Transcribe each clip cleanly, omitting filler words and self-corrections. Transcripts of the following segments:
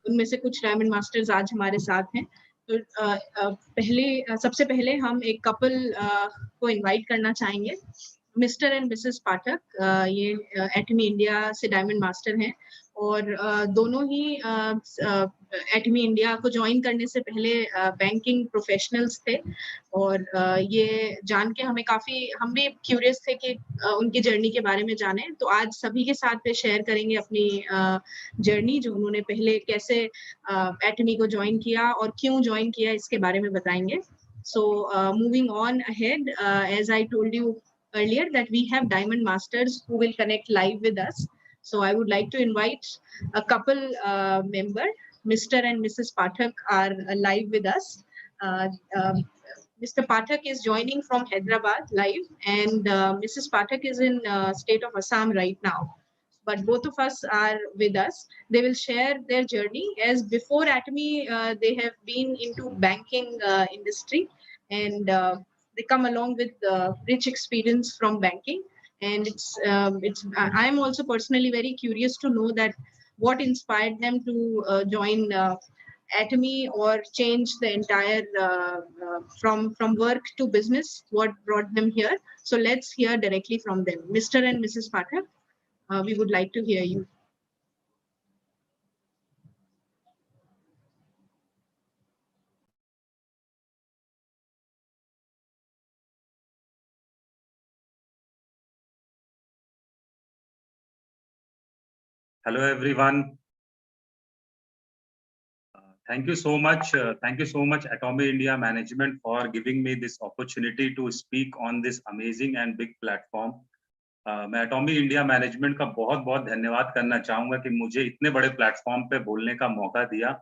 उनमें से कुछ डायमंड मास्टर्स आज हमारे साथ हैं। तो सबसे पहले हम एक कपल को इनवाइट करना चाहेंगे। मिस्टर एंड मिसेस पाठक, ये एटमी इंडिया से डायमंड मास्टर हैं और दोनों ही एटमी इंडिया को ज्वाइन करने से पहले बैंकिंग प्रोफेशनल्स थे और ये जान के हम भी क्यूरियस थे कि उनकी जर्नी के बारे में जानें। तो आज सभी के साथ वे शेयर करेंगे अपनी जर्नी, जो उन्होंने पहले कैसे एटमी को ज्वाइन किया और क्यों ज्वाइन किया, इसके बारे में बताएंगे। So moving on ahead, as I told you earlier that we have diamond masters who will connect live with us. So I would like to invite a couple member, Mr. and Mrs. Pathak are live with us. Uh, um, Mr. Pathak is joining from Hyderabad live, and Mrs. Pathak is in state of Assam right now. But both of us are with us. They will share their journey. As before Atomy, they have been into banking industry, and they come along with rich experience from banking. And I am also personally very curious to know that what inspired them to join Atomy or change the entire from work to business. What brought them here? So let's hear directly from them. Mr. and Mrs. Pathak, we would like to hear you. Hello everyone. Thank you so much. Thank you so much, Atomy India management, for giving me this opportunity to speak on this amazing and big platform. मैं Atomy India management का बहुत बहुत धन्यवाद करना चाहूँगा कि मुझे इतने बड़े प्लेटफॉर्म पे बोलने का मौका दिया।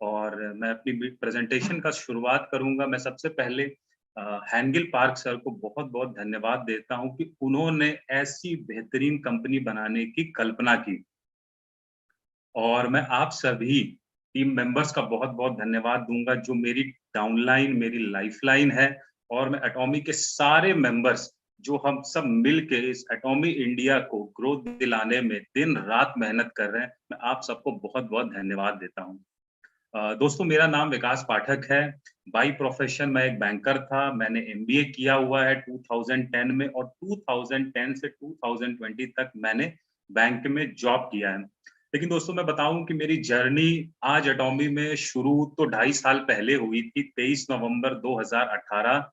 और मैं अपनी प्रेजेंटेशन का शुरुआत करूँगा। मैं सबसे पहले हैंगिल पार्क सर को बहुत बहुत धन्यवाद देता हूँ कि उन्होंने ऐसी बेहतरीन कंपनी बनाने की कल्पना की। और मैं आप सभी टीम मेंबर्स का बहुत-बहुत धन्यवाद दूंगा, जो मेरी डाउनलाइन, मेरी लाइफलाइन है। और मैं एटॉमी के सारे मेंबर्स, जो हम सब मिलके इस एटॉमी इंडिया को ग्रोथ दिलाने में दिन रात मेहनत कर रहे हैं, मैं आप सबको बहुत-बहुत धन्यवाद देता हूँ। दोस्तों, मेरा नाम विकास पाठक है। बाय प्रोफेशन मैं एक बैंकर था। मैंने एमबीए किया हुआ है 2010 में, और 2010 से 2020 तक मैंने बैंक में जॉब किया है। लेकिन दोस्तों, मैं बताऊं कि मेरी जर्नी आज एटॉमी में शुरू तो 2.5 साल पहले हुई थी, 23 नवंबर 2018।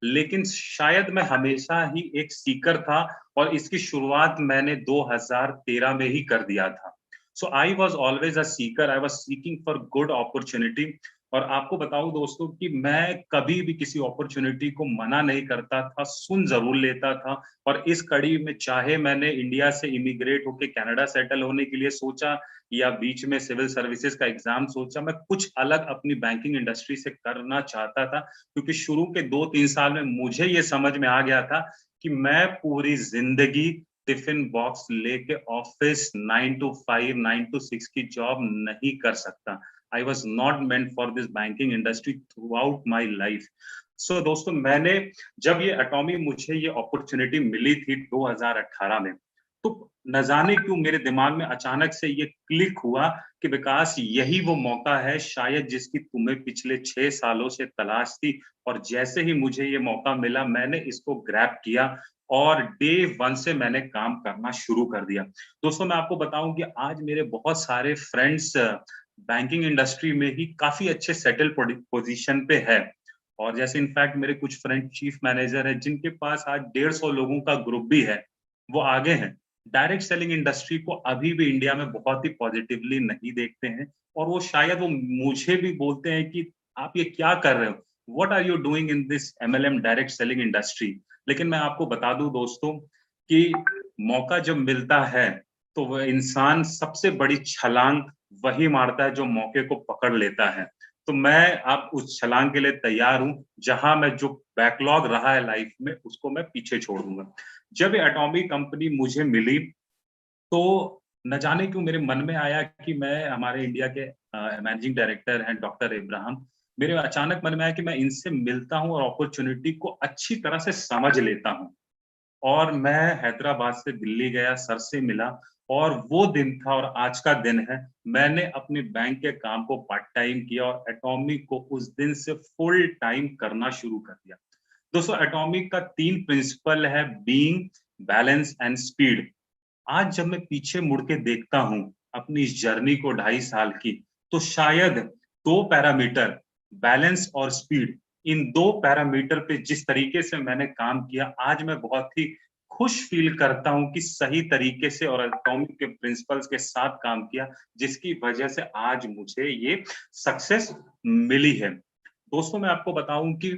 लेकिन शायद मैं हमेशा ही एक सीकर था, और इसकी शुरुआत मैंने 2013 में ही कर दिया था। So I was always a seeker. I was seeking for good opportunity. और आपको बताऊं दोस्तों कि मैं कभी भी किसी अपॉर्चुनिटी को मना नहीं करता था, सुन जरूर लेता था। और इस कड़ी में चाहे मैंने इंडिया से इमिग्रेट होकर कनाडा सेटल होने के लिए सोचा, या बीच में सिविल सर्विसेज का एग्जाम सोचा, मैं कुछ अलग अपनी बैंकिंग इंडस्ट्री से करना चाहता था। क्योंकि शुरू के 2-3 साल में मुझे ये समझ में आ गया था कि मैं पूरी जिंदगी टिफिन बॉक्स लेके ऑफिस 9 to 5, 9 to 6 की जॉब नहीं कर सकता। I was not meant for this banking industry throughout my life. So दोस्तों, मैंने जब ये एटॉमी मुझे ये अपॉर्चुनिटी मिली थी 2018 में, तो न जाने क्यों मेरे दिमाग में अचानक से ये क्लिक हुआ कि विकास, यही वो मौका है शायद जिसकी तुम्हें पिछले 6 सालों से तलाश थी। और जैसे ही मुझे ये मौका मिला, मैंने इसको ग्रैब किया और डे 1 से मैंने काम करना शुरू कर दिया। दोस्तों, मैं आपको बताऊं कि आज मेरे बहुत सारे फ्रेंड्स बैंकिंग इंडस्ट्री में ही काफी अच्छे सेटल पोजीशन पे है। और जैसे इनफैक्ट मेरे कुछ फ्रेंड चीफ मैनेजर हैं, जिनके पास आज 150 लोगों का ग्रुप भी है, वो आगे हैं। डायरेक्ट सेलिंग इंडस्ट्री को अभी भी इंडिया में बहुत ही पॉजिटिवली नहीं देखते हैं, और वो शायद वो मुझे भी बोलते हैं कि आप ये क्या कर रहे हो, what are you doing in this MLM direct selling industry. लेकिन मैं आपको बता दूं दोस्तों कि मौका जब मिलता है तो वह इंसान सबसे बड़ी छलांग वही मारता है जो मौके को पकड़ लेता है। तो मैं अब उस छलांग के लिए तैयार हूं, जहां मैं जो बैकलॉग रहा है लाइफ में, उसको मैं पीछे छोड़ दूंगा। जब एटॉमी कंपनी मुझे मिली, तो न जाने क्यों मेरे मन में आया कि मैं, हमारे इंडिया के मैनेजिंग डायरेक्टर हैं डॉक्टर इब्राहिम, मेरे अचानक मन में आया कि मैं इनसे मिलता हूं और अपॉर्चुनिटी को अच्छी तरह से समझ लेता हूं। और मैं हैदराबाद से दिल्ली गया, सर से मिला, और वो दिन था और आज का दिन है, मैंने अपने बैंक के काम को पार्ट टाइम किया और एटॉमिक को उस दिन से फुल टाइम करना शुरू कर दिया। दोस्तों, एटॉमिक का 3 प्रिंसिपल है, बीइंग, बैलेंस एंड स्पीड। आज जब मैं पीछे मुड़ के देखता हूँ अपनी इस जर्नी को 2.5 साल की, तो शायद 2 पैरामीटर, बैलेंस और स्पीड, इन 2 पैरामीटर पे जिस तरीके से मैंने काम किया, आज मैं बहुत ही खुश फील करता हूँ कि सही तरीके से और एटॉमिक के प्रिंसिपल्स के साथ काम किया, जिसकी वजह से आज मुझे ये सक्सेस मिली है। दोस्तों, मैं आपको बताऊं कि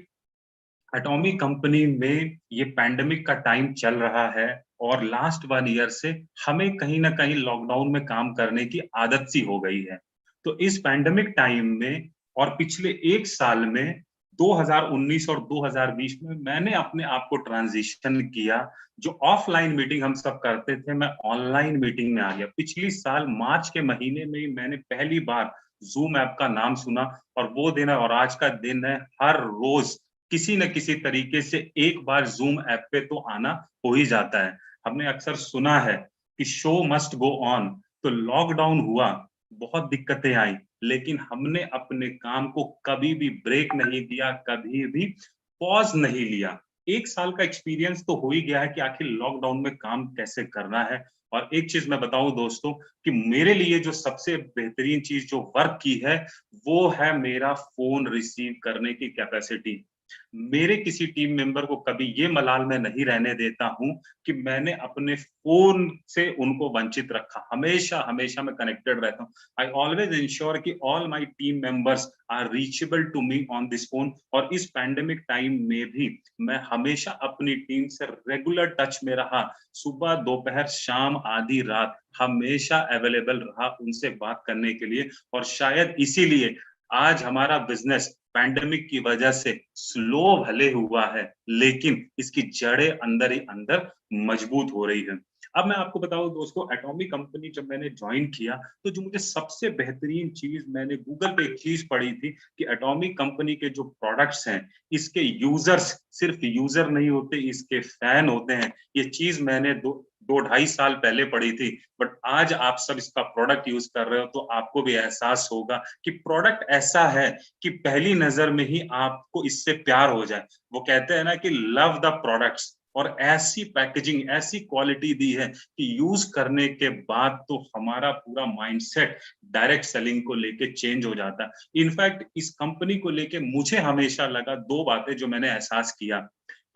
एटॉमिक कंपनी में ये पैंडेमिक का टाइम चल रहा है और लास्ट 1 ईयर से हमें कहीं न कहीं लॉकडाउन में काम करने की आदत सी हो गई है। तो इस पैंडेमिक टाइम में और पिछले 1 साल में 2019 और 2020 में मैंने अपने आप को ट्रांज़िशन किया। जो ऑफलाइन मीटिंग हम सब करते थे, मैं ऑनलाइन मीटिंग में आ गया। पिछली साल मार्च के महीने में ही मैंने पहली बार ज़ूम ऐप का नाम सुना और वो दिन है और आज का दिन है, हर रोज़ किसी न किसी तरीके से एक बार ज़ूम ऐप पे तो आना हो ही जाता है। हमने अक्सर सुना है कि शो मस्ट गो ऑन, तो लॉकडाउन हुआ, बहुत दिक्कतें आई, लेकिन हमने अपने काम को कभी भी ब्रेक नहीं दिया, कभी भी पॉज़ नहीं लिया। 1 साल का एक्सपीरियंस तो हो ही गया है कि आखिर लॉकडाउन में काम कैसे करना है। और एक चीज़ मैं बताऊँ दोस्तों कि मेरे लिए जो सबसे बेहतरीन चीज़ जो वर्क की है, वो है मेरा फ़ोन रिसीव करने की कैपेसिटी। मेरे किसी टीम मेंबर को कभी ये मलाल मैं नहीं रहने देता हूँ कि मैंने अपने फ़ोन से उनको वंचित रखा। हमेशा मैं कनेक्टेड रहता हूँ। आई ऑलवेज़ एन्श्योर कि all my team members are reachable to me on this phone और इस पैंडेमिक टाइम में भी मैं हमेशा अपनी टीम से रेगुलर टच में रहा। सुबह, दोपहर, शाम, आधी रात हमेशा अवेलेबल रहा उनसे बात करने के लिए और शायद इसीलिए आज हमारा बिज़नेस पैंडेमिक की वजह से स्लो भले हुआ है, लेकिन इसकी जड़ें अंदर ही अंदर मजबूत हो रही है। अब मैं आपको बताऊँ दोस्तों, एटॉमिक कंपनी जब मैंने जॉइन किया, तो जो मुझे सबसे बेहतरीन चीज़ मैंने गूगल पे एक चीज़ पढ़ी थी कि एटॉमिक कंपनी के जो प्रोडक्ट्स हैं, इसके यूज़र्स सिर्फ़ यूज़र नहीं होते, इसके फैन होते हैं। ये चीज़ मैंने 2 ढाई साल पहले पढ़ी थी, बट आज आप सब इसका प्रोडक्ट यूज़ कर रहे हो, तो आपको भी एहसास होगा कि प्रोडक्ट ऐसा है कि पहली नज़र में ही आपको इससे प्यार हो जाए। वो कहते हैं ना कि लव द प्रोडक्ट्स और ऐसी पैकेजिंग, ऐसी क्वालिटी दी है कि यूज़ करने के बाद तो हमारा पूरा माइंडसेट डायरेक्ट सेलिंग को लेके चेंज हो जाता है। इनफैक्ट इस कंपनी को लेके मुझे हमेशा लगा 2 बातें जो मैंने एहसास किया।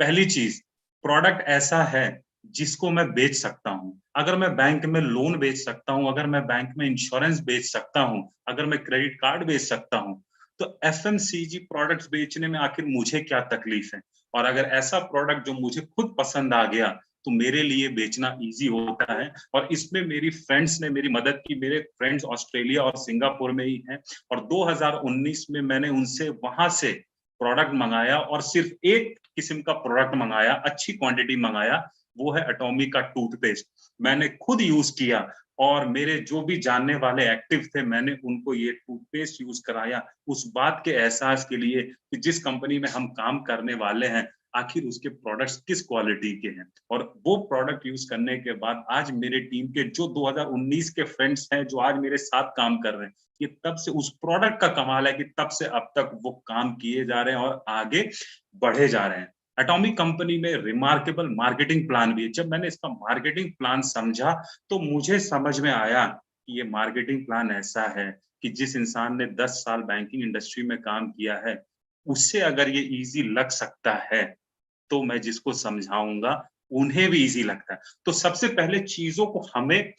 पहली चीज़, प्रोडक्ट ऐसा है जिसको मैं बेच सकता हूँ। अगर मैं बैंक में लोन बेच सकता हूँ, अगर मैं बैंक में इंश्योरेंस बेच सकता हूँ, अगर मैं क्रेडिट कार्ड बेच सकता हूँ, तो एफएमसीजी प्रोडक्ट्स बेचने में आखिर मुझे क्या तकलीफ है? और अगर ऐसा प्रोडक्ट जो मुझे खुद पसंद आ गया, तो मेरे लिए बेचना ईज़ी होता है और इसमें मेरी फ्रेंड्स ने मेरी मदद की। मेरे फ्रेंड्स ऑस्ट्रेलिया और सिंगापुर में ही हैं और 2019 में मैंने उनसे वहाँ से प्रोडक्ट मँगाया और सिर्फ़ एक किस्म का प्रोडक्ट मँगाया, अच्छी क्वांटिटी मँगाया, वो है एटॉमिक का टूथपेस्ट। मैंने खुद यूज़ किया और मेरे जो भी जानने वाले एक्टिव थे, मैंने उनको ये टूथपेस्ट यूज़ कराया, उस बात के एहसास के लिए कि जिस कंपनी में हम काम करने वाले हैं, आखिर उसके प्रोडक्ट्स किस क्वालिटी के हैं। और वो प्रोडक्ट यूज़ करने के बाद आज मेरे टीम के जो 2019 के फ्रेंड्स हैं, जो आज मेरे साथ काम कर रहे हैं, ये तब से उस प्रोडक्ट का कमाल है कि तब से अब तक वो काम किए जा रहे हैं और आगे बढ़े जा रहे हैं। एटॉमिक कंपनी में रिमार्केबल मार्केटिंग प्लान भी है। जब मैंने इसका मार्केटिंग प्लान समझा, तो मुझे समझ में आया कि ये मार्केटिंग प्लान ऐसा है कि जिस इंसान ने 10 साल बैंकिंग इंडस्ट्री में काम किया है, उससे अगर ये ईज़ी लग सकता है, तो मैं जिसको समझाऊँगा, उन्हें भी ईज़ी लगता है। तो सबसे पहले चीज़ों को हमें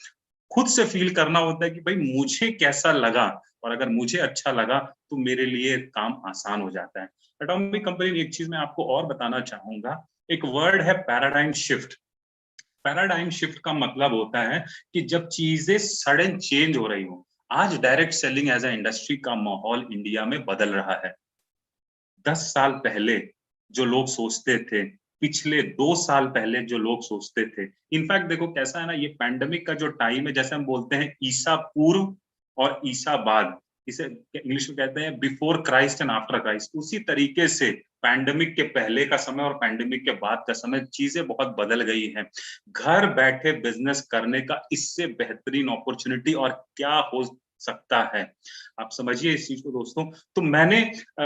खुद से फ़ील करना होता है कि भई मुझे कैसा लगा और अगर मुझे अच्छा लगा, तो मेरे लिए काम आसान हो जाता है। एटॉमिक कंपनी में एक चीज़ मैं आपको और बताना चाहूँगा, एक वर्ड है पैराडाइम शिफ्ट। पैराडाइम शिफ्ट का मतलब होता है कि जब चीज़ें सडन चेंज हो रही हों। आज direct selling as a industry का माहौल इंडिया में बदल रहा है। 10 साल पहले जो लोग सोचते थे, पिछले 2 साल पहले जो लोग सोचते थे, इनफैक्ट देखो कैसा है ना, ये पैंडेमिक का जो टाइम है, जैसे हम बोलते हैं ईसा पूर्व और ईसा बाद, इसे इंग्लिश में कहते हैं before Christ and after Christ. उसी तरीके से पैंडेमिक के पहले का समय और पैंडेमिक के बाद का समय, चीजें बहुत बदल गई हैं। घर बैठे बिजनेस करने का इससे बेहतरीन अपॉर्चुनिटी और क्या हो सकता है, आप समझिए इस चीज को दोस्तों। तो मैंने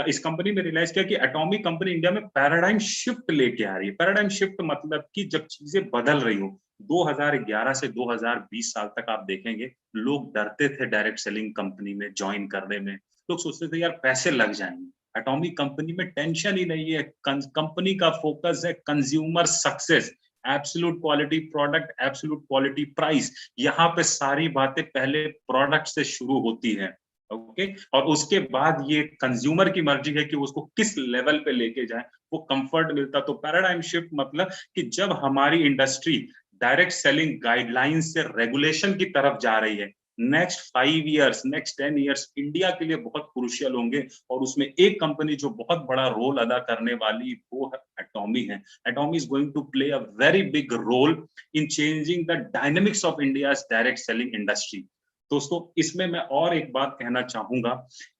इस कंपनी में रियलाइज किया कि एटॉमिक कंपनी इंडिया में पैराडाइम शिफ्ट लेके आ रही है। पैराडाइम शिफ्ट मतलब कि जब चीजें बदल रही हो, 2011 से 2020 साल तक आप देखेंगे लोग डरते थे डायरेक्ट सेलिंग कंपनी में ज्वाइन करने में। लोग सोचते थे यार पैसे लग जाएंगे। एटॉमिक कंपनी में टेंशन ही नहीं है, कंपनी का फोकस है consumer success, absolute quality product, absolute quality price. यहाँ पे सारी बातें पहले प्रोडक्ट से शुरू होती है, ओके, और उसके बाद ये कंज्यूमर की मर्जी है कि उसको किस लेवल पे लेके जाए, वो कंफर्ट मिलता। तो पैराडाइम शिफ्ट मतलब कि जब हमारी इंडस्ट्री डायरेक्ट सेलिंग गाइडलाइन से रेगुलेशन की तरफ जा रही है, next 5 years, next 10 years India के लिए बहुत क्रूशियल होंगे। और उसमें एक कंपनी जो बहुत बड़ा रोल अदा करने वाली वो है एटॉमी है। Atomy is going to play a very big role in changing the dynamics of India's direct selling industry. दोस्तों इसमें मैं और एक बात कहना चाहूंगा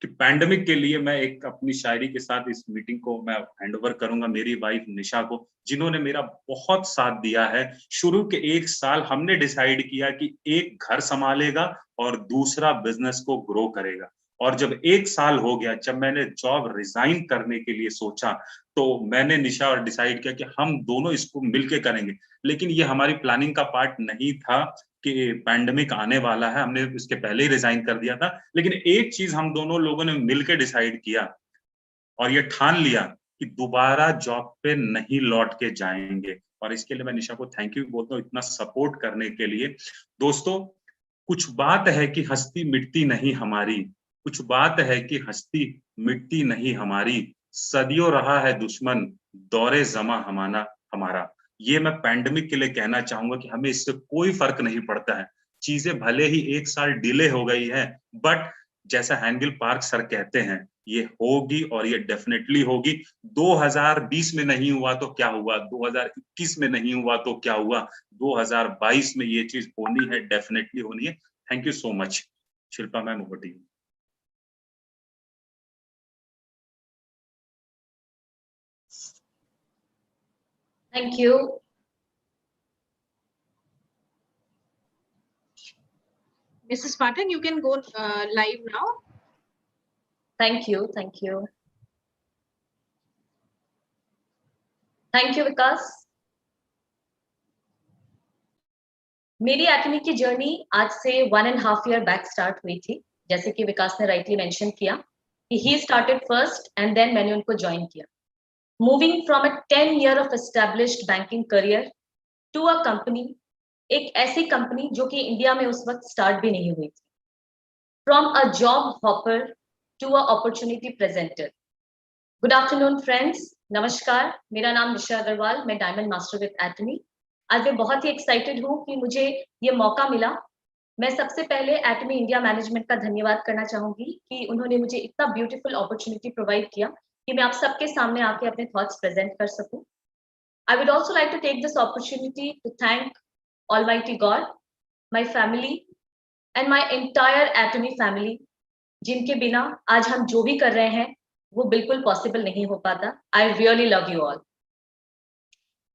कि पैंडेमिक के लिए मैं एक अपनी शायरी के साथ इस मीटिंग को मैं हैंड ओवर करूंगा मेरी वाइफ निशा को, जिन्होंने मेरा बहुत साथ दिया है। शुरू के 1 साल हमने डिसाइड किया कि एक घर संभालेगा और दूसरा बिजनेस को ग्रो करेगा। और जब 1 साल हो गया, जब मैंने जॉब रिजाइन करने के लिए सोचा, तो मैंने निशा और डिसाइड किया कि हम दोनों इसको मिलके करेंगे। लेकिन ये हमारी प्लानिंग का पार्ट नहीं था कि पैंडेमिक आने वाला है, हमने इसके पहले ही रिजाइन कर दिया था। लेकिन एक चीज हम दोनों लोगों ने मिलकर डिसाइड किया और ये ठान लिया कि दोबारा जॉब पे नहीं लौट के जाएंगे। और इसके लिए मैं निशा को थैंक यू बोलता हूँ इतना सपोर्ट करने के लिए। दोस्तों कुछ बात है कि हस्ती मिटती नहीं हमारी, कुछ बात है कि हस्ती मिटती नहीं हमारी, सदियों रहा है दुश्मन दौरे जमा हमारा। ये मैं पैंडेमिक के लिए कहना चाहूंगा कि हमें इससे कोई फर्क नहीं पड़ता है। चीजें भले ही 1 साल डिले हो गई है, बट जैसा हैंगल पार्क सर कहते हैं, ये होगी और ये डेफिनेटली होगी। 2020 में नहीं हुआ तो क्या हुआ, 2021 में नहीं हुआ तो क्या हुआ, 2022 में ये चीज होनी है, डेफिनेटली होनी है। Thank you so much. Shilpa ma'am, over to you. Thank you. Mrs. Pathak, you can go live now. Thank you. Thank you. Thank you, Vikas. मेरी एटमी की जर्नी आज से 1.5 year बैक स्टार्ट हुई थी। जैसे कि विकास ने राइटली मेंशन किया कि he started first and then मैंने उनको ज्वाइन किया। Moving from a 10 year of established banking career to a company, एक ऐसी कंपनी जो कि इंडिया में उस वक्त स्टार्ट भी नहीं हुई थी। From a job hopper to a opportunity presenter. Good afternoon friends, नमस्कार। मेरा नाम निशा अग्रवाल, मैं डायमंड मास्टर विद एटमी। आज मैं बहुत ही एक्साइटेड हूँ कि मुझे ये मौका मिला। मैं सबसे पहले एटमी इंडिया मैनेजमेंट का धन्यवाद करना चाहूंगी कि उन्होंने मुझे इतना ब्यूटीफुल अपॉर्चुनिटी प्रोवाइड किया कि मैं आप सबके सामने आके अपने थॉट्स प्रेजेंट कर सकूं। I would also like to take this opportunity to thank almighty God, my family and my entire Atomy family, जिनके बिना आज हम जो भी कर रहे हैं वो बिल्कुल पॉसिबल नहीं हो पाता। I really love you all.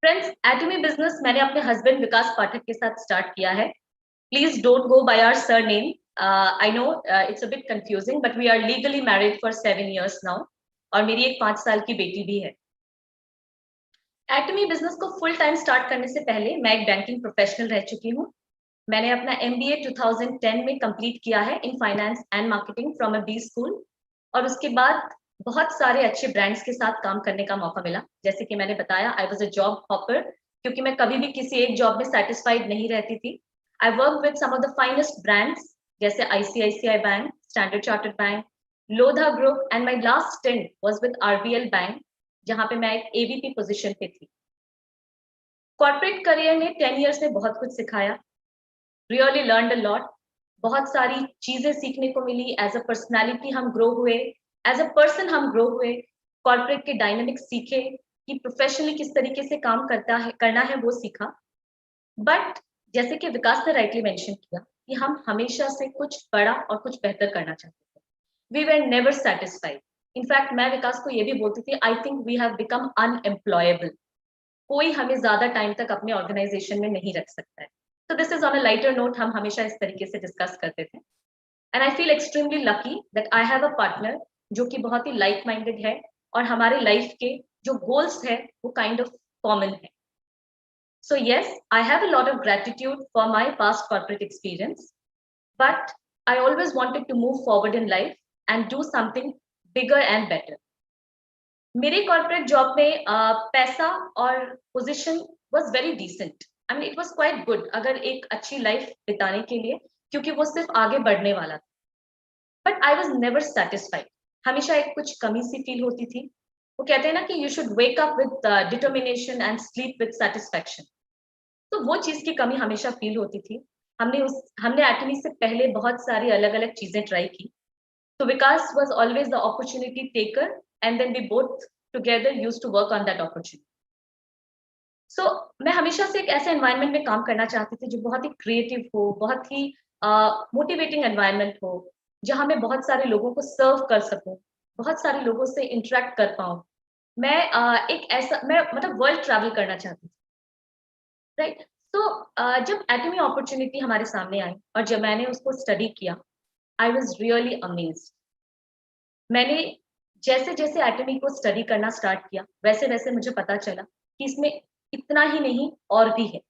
Friends, Atomy business मैंने अपने हस्बैंड विकास पाठक के साथ स्टार्ट किया है। Please don't go by our surname. I know it's a bit confusing, but we are legally married for 7 years now, और मेरी एक 5 साल की बेटी भी है। एटमी बिजनेस को फुल टाइम स्टार्ट करने से पहले मैं एक बैंकिंग प्रोफेशनल रह चुकी हूँ। मैंने अपना MBA 2010 में कंप्लीट किया है in finance and marketing from a B school, और उसके बाद बहुत सारे अच्छे ब्रांड्स के साथ काम करने का मौका मिला। जैसे कि मैंने बताया, I was a job hopper, क्योंकि मैं कभी भी किसी एक जॉब में सेटिस्फाइड नहीं रहती थी। I work with some of the finest brands जैसे ICICI bank, Standard Chartered bank, Lodha group, and my last stint was with RBL bank, जहां पे मैं एक AVP पोजीशन पे थी। कॉर्पोरेट करियर ने 10 years में बहुत कुछ सिखाया। Really learned a lot. बहुत सारी चीजें सीखने को मिली। एज अ पर्सनैलिटी हम ग्रो हुए, एज अ पर्सन हम ग्रो हुए। कॉर्पोरेट के डायनेमिक्स सीखे कि प्रोफेशनली किस तरीके से काम करना है वो सीखा। बट जैसे कि विकास ने राइटली मेंशन किया कि हम हमेशा से कुछ बड़ा और कुछ बेहतर करना चाहते थे। We were never satisfied. In fact मैं विकास को ये भी बोलती थी, I think we have become unemployable, कोई हमें ज्यादा टाइम तक अपने ऑर्गेनाइजेशन में नहीं रख सकता है। तो this is on a lighter note, हम हमेशा इस तरीके से डिस्कस करते थे। And I feel extremely lucky that I have a partner जो कि बहुत ही लाइक माइंडेड है, और हमारे लाइफ के जो गोल्स है वो काइंड ऑफ कॉमन है। So yes, I have a lot of gratitude for my past corporate experience, but I always wanted to move forward in life and do something bigger and better. मेरे corporate job में पैसा और position was very decent, I mean it was quite good अगर एक अच्छी life बिताने के लिए, क्योंकि वो सिर्फ आगे बढ़ने वाला था। But I was never satisfied, हमेशा एक कुछ कमी सी फील होती थी। वो कहते हैं ना कि you should wake up with determination and sleep with satisfaction, तो वो चीज की कमी हमेशा फील होती थी। हमने एटमी से पहले बहुत सारी अलग अलग चीजें ट्राई की, तो Vikas was always the opportunity taker, and then we both together used to work on that opportunity. So मैं हमेशा से एक ऐसे एनवायरनमेंट में काम करना चाहती थी जो बहुत ही क्रिएटिव हो, बहुत ही मोटिवेटिंग एनवायरनमेंट हो, जहां मैं बहुत सारे लोगों को सर्व कर सकूं, बहुत सारे लोगों से इंटरेक्ट कर पाऊं। मैं मैं मतलब वर्ल्ड ट्रैवल करना चाहती थी, राइट। तो जब एटमी अपॉर्चुनिटी हमारे सामने आई और जब मैंने उसको स्टडी किया, आई वाज रियली अमेज्ड। मैंने जैसे जैसे एटमी को स्टडी करना स्टार्ट किया, वैसे वैसे मुझे पता चला कि इसमें इतना ही नहीं और भी है,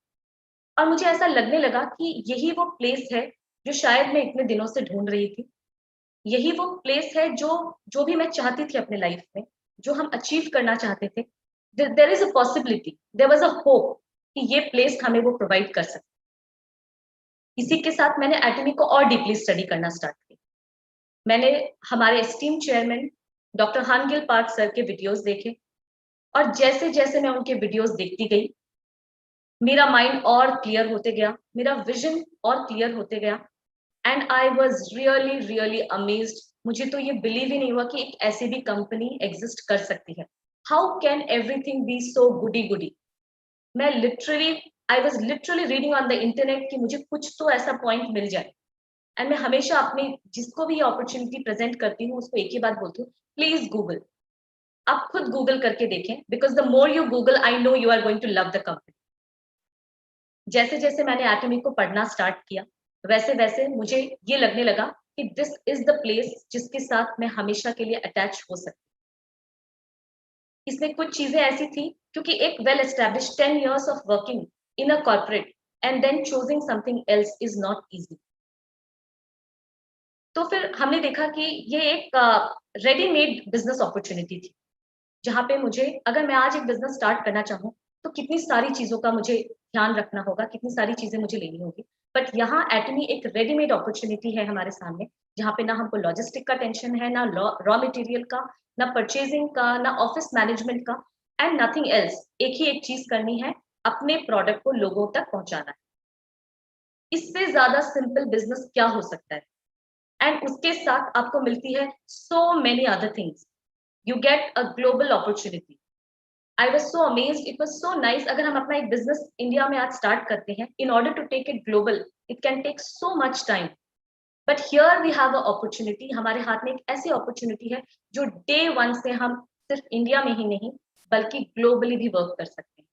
और मुझे ऐसा लगने लगा कि यही वो प्लेस है जो शायद मैं इतने दिनों से ढूंढ रही थी। यही वो प्लेस है जो भी मैं चाहती थी अपने लाइफ में, जो हम अचीव करना चाहते थे। There is a possibility, there was a hope कि ये प्लेस हमें वो प्रोवाइड कर सकते। इसी के साथ मैंने एटमी को और डीपली स्टडी करना स्टार्ट किया। मैंने हमारे esteem chairman doctor Hangil Park sir के वीडियोस देखे, और जैसे जैसे मैं उनके वीडियोस देखती गई, मेरा माइंड और क्लियर होते गया, मेरा विजन और क्लियर होते गया, and I was really really amazed. मुझे तो ये बिलीव ही नहीं हुआ कि एक ऐसी भी कंपनी एग्जिस्ट कर सकती है। हाउ कैन एवरीथिंग बी सो गुडी गुडी। मैं literally I was literally reading on the internet कि मुझे कुछ तो ऐसा पॉइंट मिल जाए। एंड मैं हमेशा अपने जिसको भी ये अपॉर्चुनिटी प्रेजेंट करती हूँ उसको एक ही बात बोलती हूँ, प्लीज गूगल। आप खुद गूगल करके देखें, because the more you Google I know you are going to love the company. जैसे जैसे मैंने एटमी को पढ़ना स्टार्ट किया, वैसे वैसे मुझे ये लगने लगा कि दिस इज द प्लेस जिसके साथ मैं हमेशा के लिए अटैच हो सकती। इसमें कुछ चीजें ऐसी थी, क्योंकि एक well establish 10 years of working in a corporate and then choosing something else is not easy. तो फिर हमने देखा कि ये एक रेडीमेड बिजनेस अपॉर्चुनिटी थी, जहां पे मुझे अगर मैं आज एक बिजनेस स्टार्ट करना चाहूँ तो कितनी सारी चीजों का मुझे ध्यान रखना होगा, कितनी सारी चीजें मुझे लेनी होगी। बट यहाँ एटमी एक रेडीमेड अपॉर्चुनिटी है हमारे सामने, जहाँ पे ना हमको लॉजिस्टिक का टेंशन है, ना रॉ मटेरियल का, ना परचेजिंग का, ना ऑफिस मैनेजमेंट का, एंड नथिंग एल्स। एक ही एक चीज करनी है, अपने प्रोडक्ट को लोगों तक पहुंचाना है। इससे ज्यादा सिंपल बिजनेस क्या हो सकता है। एंड उसके साथ आपको मिलती है so many other things, you get a global opportunity. I was so amazed, it was so nice। अगर हम अपना एक बिजनेस इंडिया में आज स्टार्ट करते हैं, in order to take it global, it can take so much time, but here we have a opportunity। हमारे हाथ में एक ऐसी अपॉर्चुनिटी है जो डे वन से हम सिर्फ इंडिया में ही नहीं बल्कि ग्लोबली भी वर्क कर सकते हैं।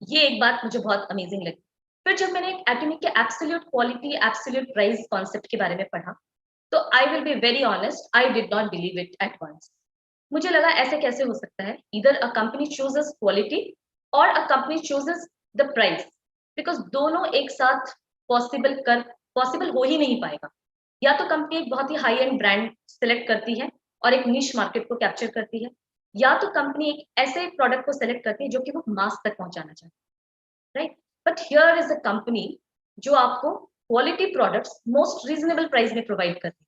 ये एक बात मुझे बहुत अमेजिंग लगी। फिर जब मैंने एटमी के absolute quality absolute price concept के बारे में पढ़ा, तो I will be very honest, I did not believe it at once. मुझे लगा ऐसे कैसे हो सकता है, इधर अ कंपनी चूजेस क्वालिटी और a company chooses the price, because दोनों एक साथ पॉसिबल हो ही नहीं पाएगा। या तो कंपनी एक बहुत ही हाई एंड ब्रांड सिलेक्ट करती है और एक निश मार्केट को कैप्चर करती है, या तो कंपनी एक ऐसे प्रोडक्ट को सिलेक्ट करती है जो कि वो मास तक पहुंचाना चाहती है, right. But here is a company जो आपको quality products most reasonable price में प्रोवाइड करती है।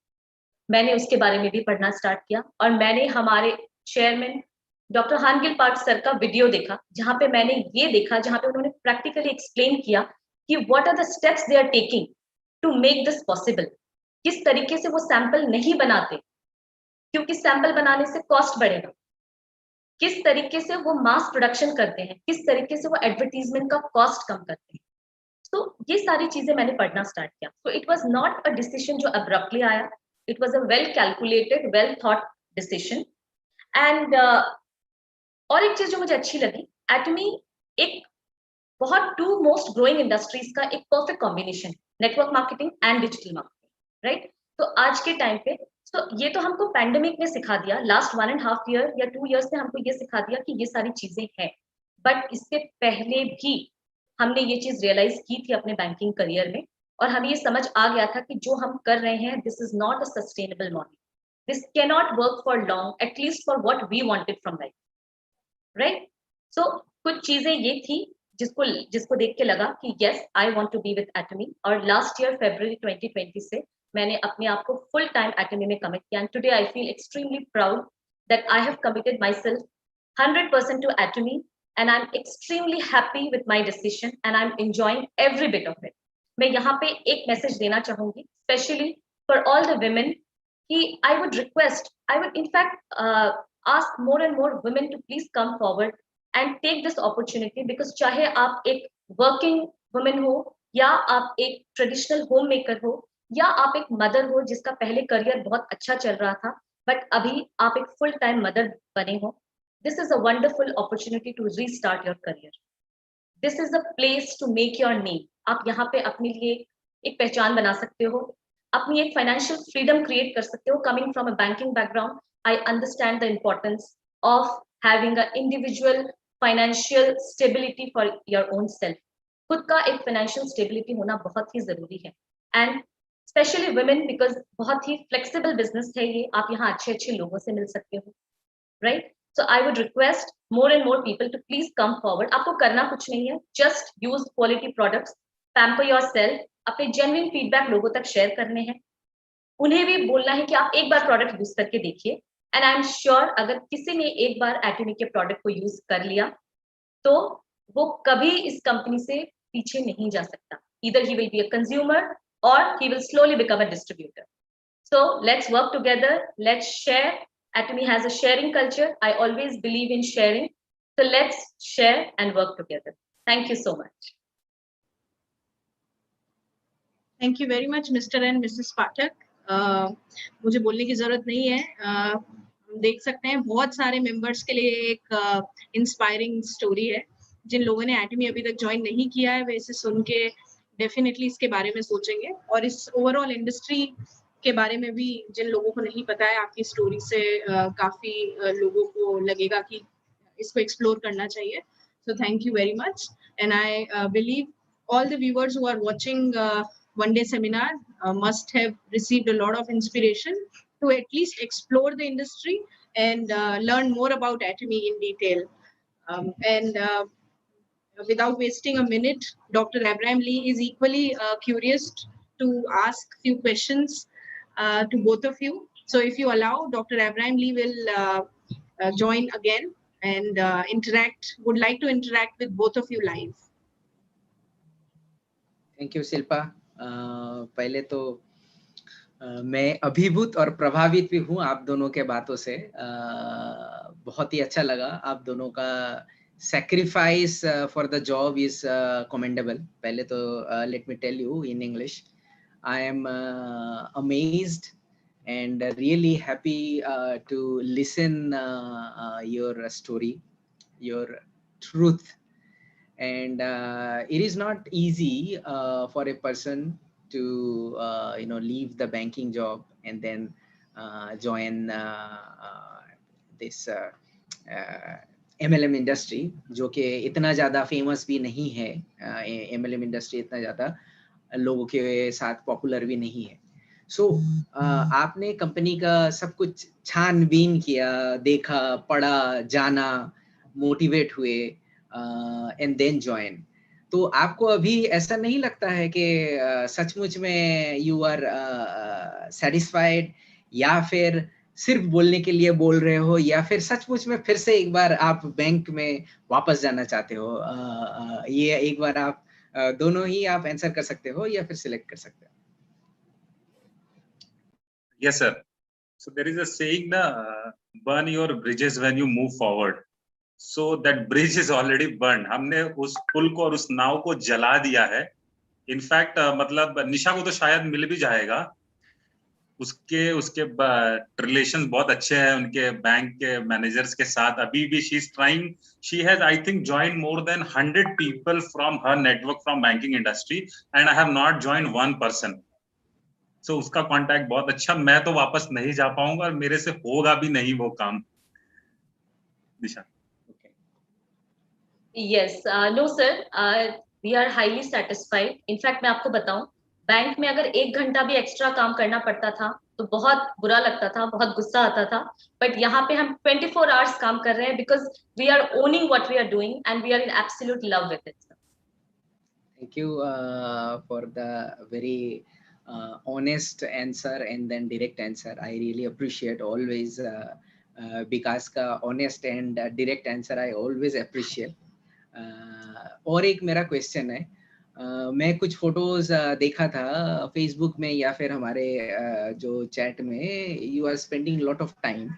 मैंने उसके बारे में भी पढ़ना स्टार्ट किया, और मैंने हमारे chairman doctor Hangil Park sir का वीडियो देखा, जहां पे मैंने ये देखा, जहां पे उन्होंने प्रैक्टिकली एक्सप्लेन किया कि what are the steps they are taking to make this possible. किस तरीके से वो सैंपल नहीं बनाते, क्योंकि सैंपल बनाने से कॉस्ट बढ़ेगा। किस तरीके से वो मास प्रोडक्शन करते हैं, किस तरीके से वो एडवर्टीजमेंट का कॉस्ट कम करते हैं। तो ये सारी चीजें मैंने पढ़ना स्टार्ट किया। तो it was not a decision जो अब्रप्टली आया, It was a well calculated, well thought decision. And और एक चीज जो मुझे अच्छी लगी, Atomy एक बहुत टू मोस्ट ग्रोइंग इंडस्ट्रीज का एक perfect combination, network marketing and digital marketing, right? तो आज के टाइम पे ये तो हमको पैंडेमिक ने सिखा दिया, लास्ट 1.5 ईयर या 2 ईयर से हमको ये सिखा दिया कि ये सारी चीजें हैं, बट इससे पहले भी हमने ये चीज रियलाइज की थी अपने बैंकिंग करियर में, और हमें ये समझ आ गया था कि जो हम कर रहे हैं, this is not a sustainable model, this can not work for long, at least for what we wanted from life, right? सो कुछ चीजें ये थी जिसको देख के लगा कि yes, I want to be with Atomy, और लास्ट ईयर February 2020 से मैंने अपने आप को फुल टाइम Atomy में कमिट किया, and today I feel extremely proud that I have committed myself 100% to Atomy, and I'm extremely happy with my decision and I'm enjoying every bit of it. मैं यहाँ पे एक message देना चाहूंगी, specially for all the women, कि I would request, I would in fact ask more and more women to please come forward and take this opportunity, because चाहे आप एक working woman हो, या आप एक ट्रेडिशनल होम मेकर हो, या आप एक मदर हो जिसका पहले करियर बहुत अच्छा चल रहा था बट अभी आप एक फुल टाइम मदर बने हो, this is a wonderful opportunity to restart your career. This is a place to make your name. आप यहाँ पे अपने लिए एक पहचान बना सकते हो, अपनी एक फाइनेंशियल फ्रीडम क्रिएट कर सकते हो. Coming from a banking background, I understand the importance of having an individual financial stability for your own self. खुद का एक फाइनेंशियल स्टेबिलिटी होना बहुत ही जरूरी है, एंड स्पेशली वुमेन, बिकॉज बहुत ही फ्लेक्सिबल बिजनेस है ये, आप यहाँ अच्छे अच्छे लोगों से मिल सकते हो, right? So I would request more and more people to please come forward. आपको करना कुछ नहीं है, just use quality products, pamper yourself, अपने genuine feedback लोगों तक share करने हैं, उन्हें भी बोलना है कि आप एक बार प्रोडक्ट यूज करके देखिए, एंड आई एम श्योर अगर किसी ने एक बार Atomy के प्रोडक्ट को यूज कर लिया तो वो कभी इस कंपनी से पीछे नहीं जा सकता. Either he will be a consumer or he will slowly become a distributor. So let's work together, let's share. Atomy has a sharing culture. I always believe in sharing. So let's share and work together. Thank you so much. Thank you very much, Mr. and Mrs. Pathak. मुझे बोलने की जरूरत नहीं है. हम देख सकते हैं बहुत सारे मेंबर्स के लिए एक इंस्पायरिंग स्टोरी है. जिन लोगों ने Atomy अभी तक ज्वाइन नहीं किया है, वे इसे सुन के डेफिनेटली इसके बारे में सोचेंगे, और इस ओवरऑल इंडस्ट्री के बारे में भी जिन लोगों को नहीं पता है, आपकी स्टोरी से काफी लोगों को लगेगा कि इसको एक्सप्लोर करना चाहिए. So thank you very much, and I believe all the viewers who are watching one day seminar must have received a lot of inspiration to at least explore the industry and learn more about Atomy in detail. And without wasting a minute, Dr. Abraham Lee is equally curious to ask few questions to both of you. So if you allow, Dr. Abraham Lee will join again and would like to interact with both of you live. Thank you, Shilpa. पहले तो मैं अभिभूत और प्रभावित भी हूँ आप दोनों के बातों से. बहुत ही अच्छा लगा. आप दोनों का sacrifice for the job is commendable. पहले तो let me tell you in English, I am amazed and really happy to listen your story, your truth, and it is not easy for a person to leave the banking job and then join this MLM industry, जो कि इतना ज़्यादा famous भी नहीं है. MLM industry इतना ज़्यादा लोगों के साथ पॉपुलर भी नहीं है. सो आपने कंपनी का सब कुछ छानबीन किया, देखा, पढ़ा, जाना, मोटिवेट हुए एंड देन ज्वाइन. तो आपको अभी ऐसा नहीं लगता है कि सचमुच में यू आर सेटिस्फाइड, या फिर सिर्फ बोलने के लिए बोल रहे हो, या फिर सचमुच में फिर से एक बार आप बैंक में वापस जाना चाहते हो? ये एक बार आप दोनों ही आप आंसर कर सकते हो या फिर सिलेक्ट कर सकते हो. Yes, sir. So there is a saying, burn your bridges when you move forward. So that bridge is already burned. हमने उस पुल को और उस नाव को जला दिया है. इनफैक्ट मतलब निशा को तो शायद मिल भी जाएगा. उसके रिलेशन बहुत अच्छे हैं उनके बैंक के मैनेजर्स के साथ। अभी भी she has I think join more than 100 people from her network from banking industry and I have not join one person. So उसका कांटेक्ट बहुत अच्छा। मैं तो वापस नहीं जा पाऊंगा और मेरे से होगा भी नहीं वो काम। Disha. Yes, no sir, we are highly satisfied. In fact मैं आपको बताऊं, बैंक में अगर 1 घंटा भी एक्स्ट्रा काम करना पड़ता था तो बहुत बुरा लगता था, बहुत गुस्सा आता था। बट यहाँ पे हम 24 आवर्स काम कर रहे हैं because we are owning what we are doing and we are in absolute love with it. Thank you for the very honest answer and then direct answer. I really appreciate always Vikas ka honest and direct answer. I always appreciate. और एक मेरा question है, मैं कुछ photos देखा था Facebook में या फिर हमारे जो चैट में, you are spending lot of time,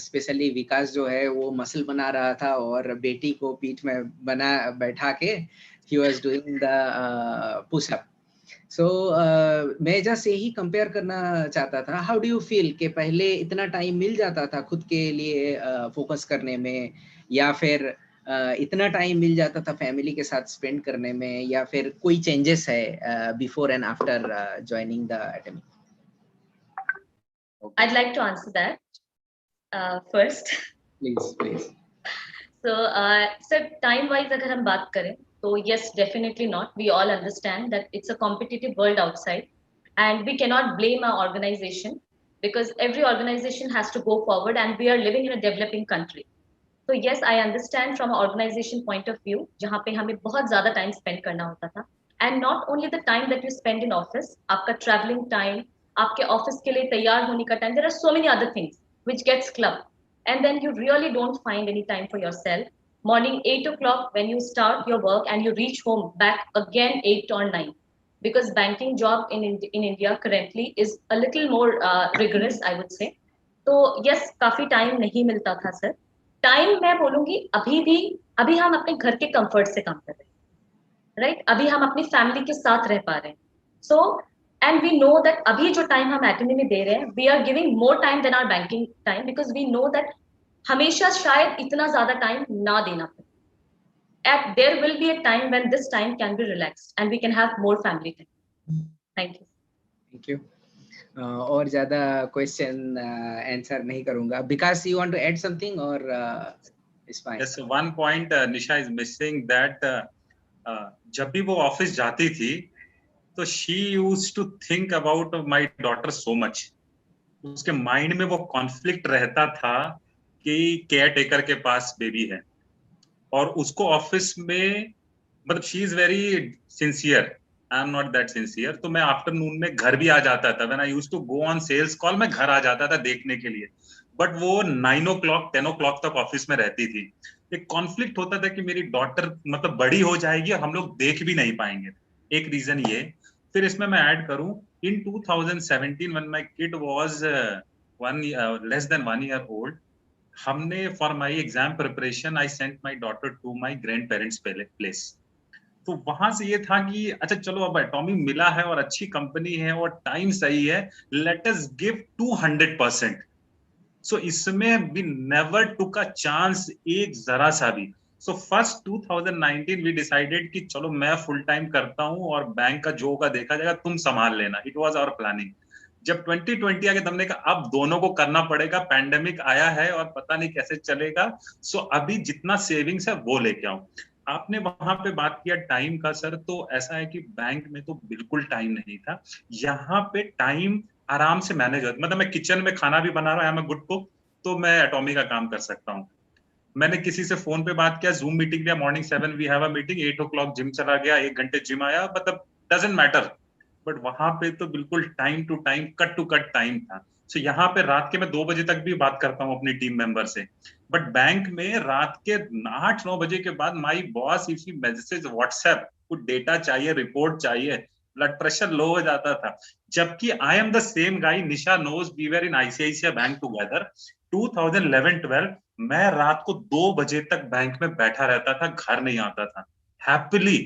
specially Vikas जो है वो मसल बना रहा था और बेटी को पीठ में बैठा के he was doing the push up. So मैं जस्ट यही कंपेयर करना चाहता था, हाउ डू यू फील कि पहले इतना टाइम मिल जाता था खुद के लिए फोकस करने में, या फिर इतना टाइम मिल जाता था फैमिली के साथ स्पेंड करने में, या फिर कोई चेंजेस है before and after joining the academy? I'd like to answer that first. Please. So, sir, time wise अगर हम बात करें तो yes, definitely not. We all understand that it's a competitive world outside and we cannot blame our organization because every organization has to go forward and we are living in a developing country. So yes, I understand from an organization point of view जहाँ पे हमें बहुत ज़्यादा time spend करना होता था, and not only the time that you spend in office, आपका traveling time, आपके office के लिए तैयार होने का time, there are so many other things which gets clubbed, and then you really don't find any time for yourself. Morning 8 o'clock when you start your work and you reach home back again 8 or 9, because banking job in India currently is a little more rigorous, I would say. तो yes, काफी time नहीं मिलता था sir. Time मैं बोलूंगी अभी हम अपने घर के कंफर्ट से काम कर रहे हैं, राइट? अभी हम अपनी फैमिली के साथ रह पा रहे हैं। So and we know that अभी जो टाइम हम एकेडमी में दे रहे हैं, we are giving more time than our banking time because we know that हमेशा शायद इतना ज्यादा टाइम ना देना पड़े। At there will be a time when this time can be relaxed and we can have more family time. Thank you. और ज्यादा question answer नहीं करूंगा। Because you want to add something और it's fine? Yes, one point Nisha is missing that जब भी वो office जाती थी तो she used to think about my daughter so much. उसके माइंड में वो कॉन्फ्लिक्ट रहता था कि केयर टेकर के पास बेबी है और उसको ऑफिस में, मतलब she is very sincere, I am not that sincere. तो मैं आफ्टरनून में घर भी आ जाता था, when I used to go on sales call, मैं घर आ जाता था देखने के लिए, बट वो 9 o'clock 10 o'clock तक ऑफिस में रहती थी। एक कॉन्फ्लिक्ट होता था कि मेरी डॉटर मतलब बड़ी हो जाएगी और हम लोग देख भी नहीं पाएंगे। एक रीजन ये। फिर इसमें मैं ऐड करूं, in 2017 when my kid was less than 1 year old, हमने for my exam preparation I sent my daughter to my grandparents place. तो वहां से ये था कि अच्छा चलो अब एटॉमी मिला है और अच्छी कंपनी है और टाइम सही है, लेट अस गिव 200%। सो इसमें we never took a chance, एक जरा सा भी। सो फर्स्ट 2019 वी डिसाइडेड कि चलो मैं फुल टाइम करता हूं और बैंक का जो होगा देखा जाएगा, तुम संभाल लेना। It was our planning. जब 2020 आके हमने कहा अब दोनों को करना पड़ेगा, पैंडेमिक आया है और पता नहीं कैसे चलेगा, सो अभी जितना सेविंग्स है वो लेके आओ। आपने वहां पे बात किया टाइम का सर, तो ऐसा है कि बैंक में तो बिल्कुल टाइम नहीं था। यहाँ पे टाइम आराम से मैनेज होता, मतलब मैं किचन में खाना भी बना रहा हूँ, गुड कुक, तो मैं एटॉमी का काम कर सकता हूँ। मैंने किसी से फोन पे बात किया, जूम मीटिंग लिया, morning 7 we have a meeting, 8 o'clock gym चला गया, 1 घंटे जिम आया, मतलब डजंट मैटर। बट वहां पे तो बिल्कुल time to time, cut to cut time था। सो यहाँ पे रात के मैं 2 बजे तक भी बात करता हूँ अपनी टीम मेंबर से, बट बैंक में रात के 8-9 बजे के बाद my boss if you message WhatsApp, कुछ डेटा चाहिए, रिपोर्ट चाहिए, ब्लड प्रेशर लो हो जाता था। जबकि I am the same guy, Nisha knows, we were in ICICI bank together. 2011-12 मैं रात को 2 बजे तक बैंक में बैठा रहता था, घर नहीं आता था हैप्पीली,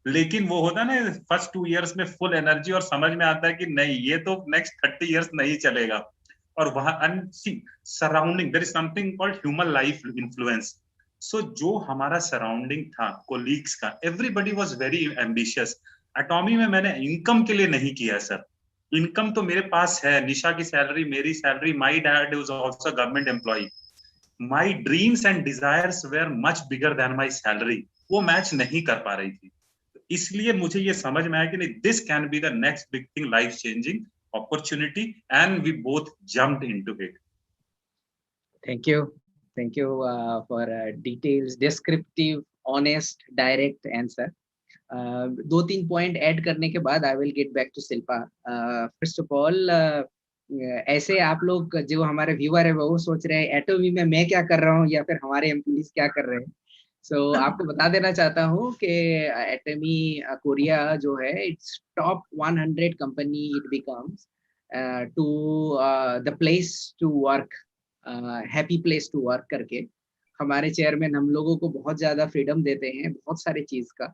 लेकिन वो होता है ना फर्स्ट 2 इयर्स में फुल एनर्जी और समझ में आता है कि नहीं ये तो नेक्स्ट 30 इयर्स नहीं चलेगा। और वहां surrounding there is something called human life influence. So जो हमारा सराउंडिंग था कोलीग्स का, everybody was very ambitious. Atomy में मैंने इनकम के लिए नहीं किया सर, इनकम तो मेरे पास है, निशा की सैलरी, मेरी salary, my dad was also government employ, my dreams and desires were much bigger than my salary, वो मैच नहीं कर पा रही थी। इसलिए मुझे ये समझ में आया कि नहीं, this can be the next big thing, life changing opportunity, and we both jumped into it. Thank you for details, descriptive, honest, direct answer. 2-3 point add करने के बाद I will get back to Shilpa. First of all, ऐसे आप लोग जो हमारे viewer है वो सोच रहे हैं एटोमी में मैं क्या कर रहा हूँ या फिर हमारे एम्प्लॉइज क्या कर रहे हैं। सो आपको बता देना चाहता हूँ कि एटोमी कोरिया जो है it's top 100 company it becomes to the place to work, happy place to work करके। हमारे चेयरमैन हम लोगों को बहुत ज्यादा फ्रीडम देते हैं बहुत सारे चीज का।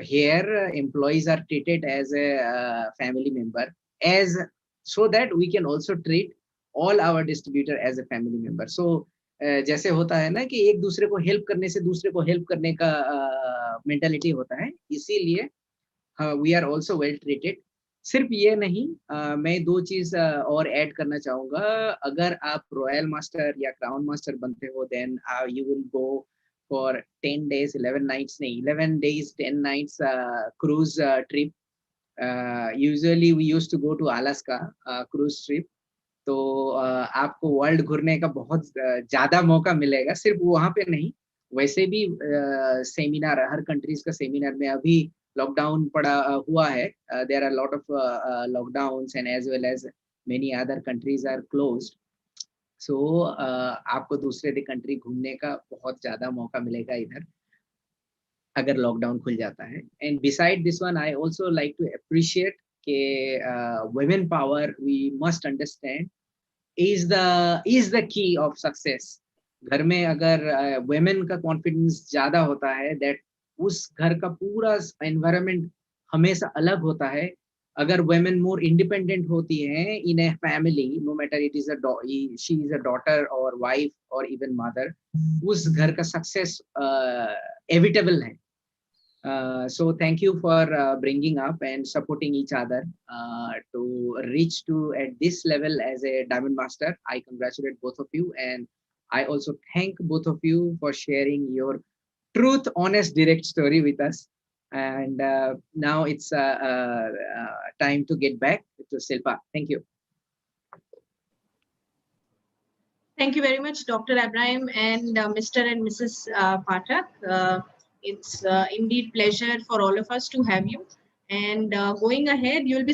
Here employees are treated as a family member, as so that we can also treat all our distributor as a family member. So जैसे होता है ना कि एक दूसरे को हेल्प करने से दूसरे को हेल्प करने का मेंटालिटी होता है, इसीलिए we are also well treated. सिर्फ ये नहीं, मैं 2 चीज और ऐड करना चाहूंगा। अगर आप रॉयल मास्टर या क्राउन मास्टर बनते हो then you will go for 10 days 11 nights नहीं 11 days 10 nights cruise trip. Usually we used to go to Alaska cruise trip. तो आपको वर्ल्ड घूरने का बहुत ज्यादा मौका मिलेगा। सिर्फ वहाँ पे नहीं, वैसे भी सेमिनार, हर कंट्रीज का सेमिनार में अभी लॉकडाउन पड़ा हुआ है, there are lot of lockdowns and as well as many other countries are closed. So आपको दूसरे कंट्री घूमने का बहुत ज्यादा मौका मिलेगा इधर अगर लॉकडाउन खुल जाता है। And beside this one I also like to appreciate के women power we must understand is the key of success. घर में अगर women का confidence ज्यादा होता है, that उस घर का पूरा environment हमेशा अलग होता है। अगर women more independent होती हैं in a family, no matter it is she is a daughter or wife or even mother, उस घर का success evitable है। So thank you for bringing up and supporting each other to reach to at this level as a Diamond Master. I congratulate both of you, and I also thank both of you for sharing your truth, honest, direct story with us. And now it's time to get back to Shilpa. Thank you. Thank you very much, Dr. Abraham and Mr. and Mrs. Pathak. It's indeed pleasure for all of us to have you. And going ahead, you'll be